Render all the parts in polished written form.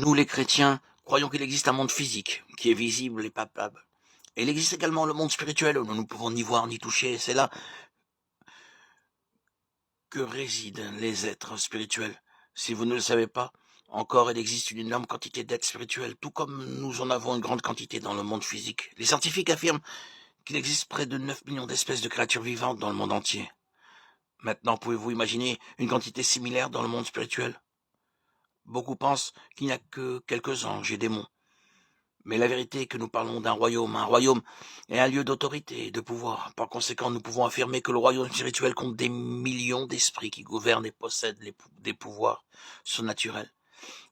Nous, les chrétiens, croyons qu'il existe un monde physique, qui est visible et palpable. Et il existe également le monde spirituel, où nous ne pouvons ni voir ni toucher. C'est là que résident les êtres spirituels. Si vous ne le savez pas, encore il existe une énorme quantité d'êtres spirituels, tout comme nous en avons une grande quantité dans le monde physique. Les scientifiques affirment qu'il existe près de 9 millions d'espèces de créatures vivantes dans le monde entier. Maintenant, pouvez-vous imaginer une quantité similaire dans le monde spirituel? Beaucoup pensent qu'il n'y a que quelques anges et démons. Mais la vérité est que nous parlons d'un royaume. Un royaume est un lieu d'autorité et de pouvoir. Par conséquent, nous pouvons affirmer que le royaume spirituel compte des millions d'esprits qui gouvernent et possèdent des pouvoirs surnaturels.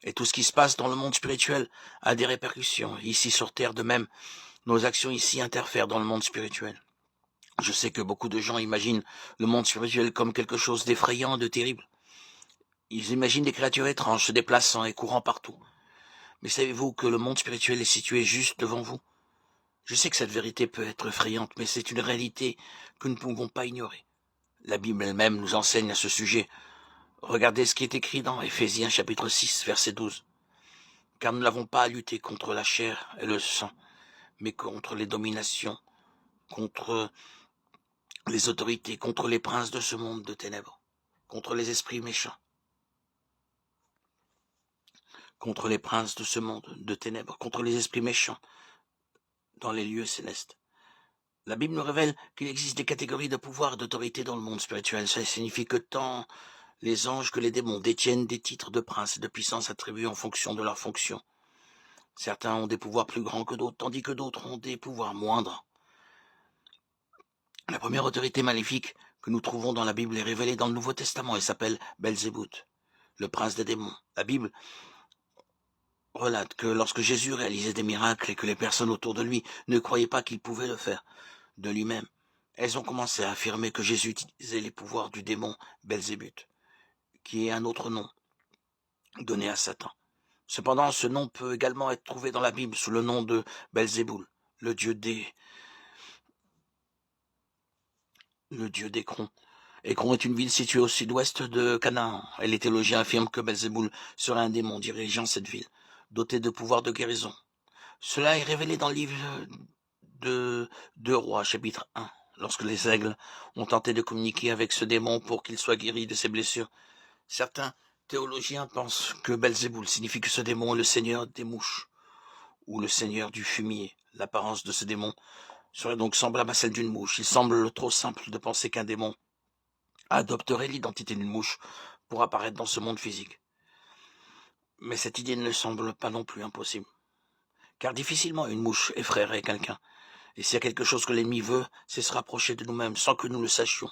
Et tout ce qui se passe dans le monde spirituel a des répercussions. Ici sur Terre, de même, nos actions ici interfèrent dans le monde spirituel. Je sais que beaucoup de gens imaginent le monde spirituel comme quelque chose d'effrayant, de terrible. Ils imaginent des créatures étranges se déplaçant et courant partout. Mais savez-vous que le monde spirituel est situé juste devant vous? Je sais que cette vérité peut être effrayante, mais c'est une réalité que nous ne pouvons pas ignorer. La Bible elle-même nous enseigne à ce sujet. Regardez ce qui est écrit dans Éphésiens chapitre 6, verset 12. Car nous n'avons pas à lutter contre la chair et le sang, mais contre les dominations, contre les autorités, contre les princes de ce monde de ténèbres, contre les esprits méchants, contre les princes de ce monde de ténèbres, contre les esprits méchants dans les lieux célestes. La Bible nous révèle qu'il existe des catégories de pouvoir et d'autorité dans le monde spirituel. Ça signifie que tant les anges que les démons détiennent des titres de prince et de puissance attribués en fonction de leur fonction. Certains ont des pouvoirs plus grands que d'autres, tandis que d'autres ont des pouvoirs moindres. La première autorité maléfique que nous trouvons dans la Bible est révélée dans le Nouveau Testament et s'appelle Belzébuth, le prince des démons. La Bible relate que lorsque Jésus réalisait des miracles et que les personnes autour de lui ne croyaient pas qu'il pouvait le faire de lui-même, elles ont commencé à affirmer que Jésus utilisait les pouvoirs du démon Belzébuth, qui est un autre nom donné à Satan. Cependant, ce nom peut également être trouvé dans la Bible sous le nom de Belzéboul, le dieu d'Écron. Écron est une ville située au sud-ouest de Canaan, et les théologiens affirment que Belzéboul serait un démon dirigeant cette ville, doté de pouvoirs de guérison. Cela est révélé dans le livre de Deux Rois, chapitre 1, lorsque les aigles ont tenté de communiquer avec ce démon pour qu'il soit guéri de ses blessures. Certains théologiens pensent que Belzéboul signifie que ce démon est le seigneur des mouches, ou le seigneur du fumier. L'apparence de ce démon serait donc semblable à celle d'une mouche. Il semble trop simple de penser qu'un démon adopterait l'identité d'une mouche pour apparaître dans ce monde physique. Mais cette idée ne semble pas non plus impossible, car difficilement une mouche effraierait quelqu'un. Et s'il y a quelque chose que l'ennemi veut, c'est se rapprocher de nous-mêmes sans que nous le sachions.